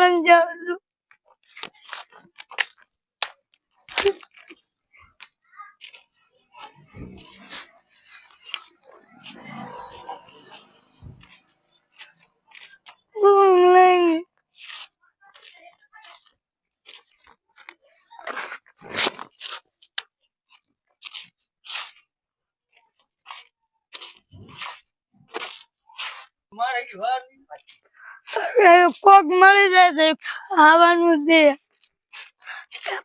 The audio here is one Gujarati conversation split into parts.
આનંદ જાઉં છું. કોક મળી જાય તો ખાવાનું દે,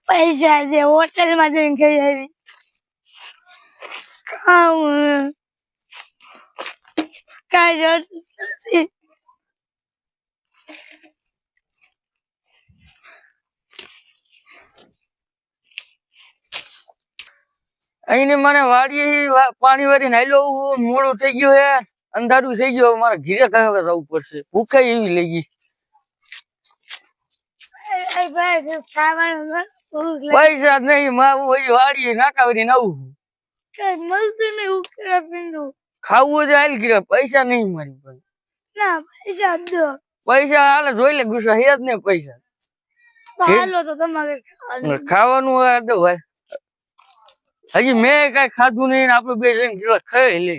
પૈસા દે, હોટેલ માં જઈને ખાઈ આવી ખાવું કઈ નથી. અહીં મને વાડી પાણી વાળી નાયલો મોડું થઈ ગયું હે, અંધારું થઈ ગયું. મારે ઘીરે કયા જવું પડશે, ભૂખાઈ એવી લઈ ગઈ. પૈસા નહીં વાડી નાકાવરી નવું મળતું નહીં. ઉકેલા પીંડું ખાવું હોય તો હાલ ઘીરે, પૈસા નહીં મારી પાસે. ના પૈસા દો. પૈસા હાલે જોઈ લે, ગુસ્સા હે જ ને પૈસા. હાલો તો તમારે ખાવાનું હોય તો ભાઈ, હજી મેં કઈ ખાધું નહીં. આપડે બે જણ કિલો ખાઈ લે.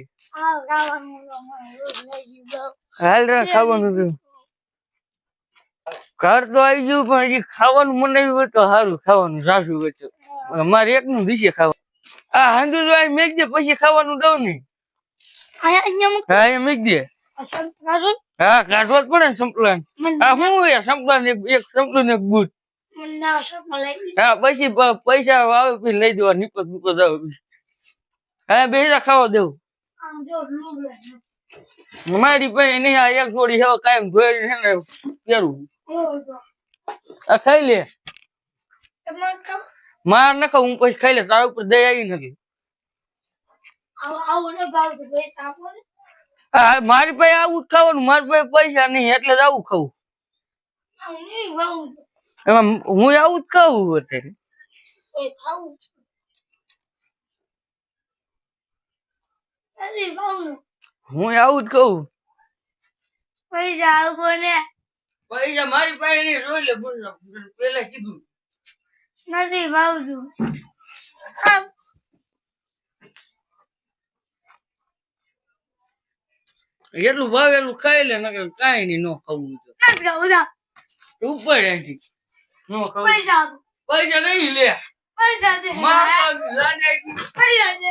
હાલ રે ખાવાનું ઘર તો આવી ગયું, પણ હજી ખાવાનું મને હોય તો સારું. ખાવાનું સાસુ વચ્ચે અમારે એક નું દિશે ખાવાનું. આ હાંડુ જો મેક દે, પછી ખાવાનું દઉં ને. હા એ મેક દે. હા કાઢવો જ પડે ને સંપલાન. હા શું હોય સંપલાન, એક સંપલું ને એક બૂટ. હા પછી પૈસા આવે પછી લઈ દેવા. નીપત આવે. હા બે ખાવા દેવું. મારી પાસે નહીં. આ એક જોડી હવે કાયમ ધોઈ છે ને પહેરવું. આ ખાઈ લે. માર ન ખાવ, હું પછી ખાઈ લે. તારા ઉપર દયા આવી નથી. હા મારી પાસે આવું જ ખાવાનું. મારી પાસે પૈસા નહીં એટલે જ આવું ખાવું. એમાં હું આવું જ ખાવું અત્યારે. હું આવું જ કહું. પૈસા આપો ને. પૈસા મારી પાસે નહીં. જોઈ લે પેલા કીધું નથી ભાવતું. એટલું ભાવે એટલું ખાઈ લે. કઈ નઈ, નો ખાવું ઉપર અહીંથી નો ખાવું. પૈસા નહીં લે. પૈસા દે. પૈસા દે.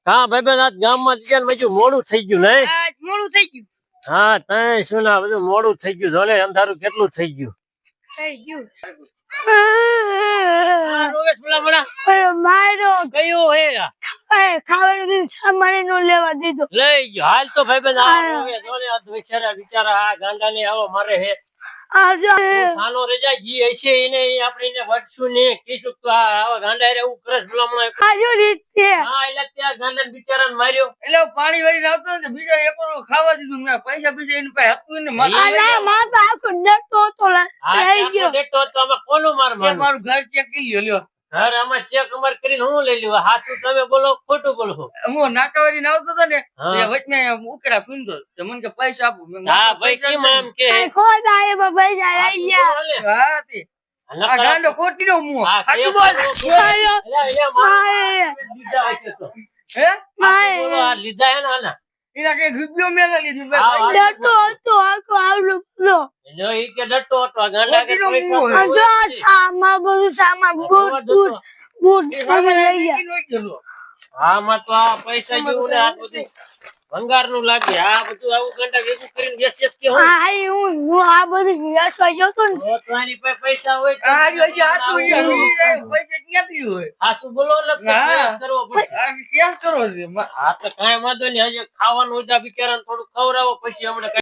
હા ભાઈ બેન, આજ ગામમાં મોડું થઈ ગયું નહીં? મોડું થઈ ગયું. હા તઈ શું ના બધું મોડું થઈ ગયું. જોને અંધારું કેટલું થઈ ગયું. મારો કયું હે ખાવાનું સામાન નો લેવા દીધો. લઈ ગયો. હાલ તો ભાઈ બેન બિચારા આ ગાંડા ને આવો મારે હે. નાનો રજા જી હશે એને આપણે વટશું ને કીધું તો આવા ગાંડા એવું કરે ભલામણ. હા એટલે ત્યાં ગાંડા બિચારા માર્યો. એટલે પાણી વાળી આવતો ને બીજા એક ખાવા દીધું. પૈસા બીજા એની પાસે હતું ને. ડેટો તો અમે કોનું મારું ઘર ચેક કરી લ્યો. ઘર આમાં ચેક અમાર કરીને હું લઈ લેવા? હાથું તમે બોલો ખોટું બોલો? હું નાકાવાળી ના આવતો હતો ને વચને ઉકેડા પીંધો. મને કે પૈસા આપો. હા ભાઈ કેમ એમ કે આ ગાંડો ખોટી નો મું લીધા હે ને એના કઈ રૂપિયો મેં લીધું. આમાં તો આ પૈસા જેવું ને આ બધું ભંગાર નું લાગે. આ બધું આવું ગાંડા ભેગું કરીને વેચીશ કે હું આ બધું વેચવા ગયો તો ને. તમારી પાસે પૈસા હોય આ શું બોલો કરવો પડશે. કરો. હા તો કઈ વાંધો નહીં. હજી ખાવાનું બિચારા થોડું ખવડાવો પછી હમણાં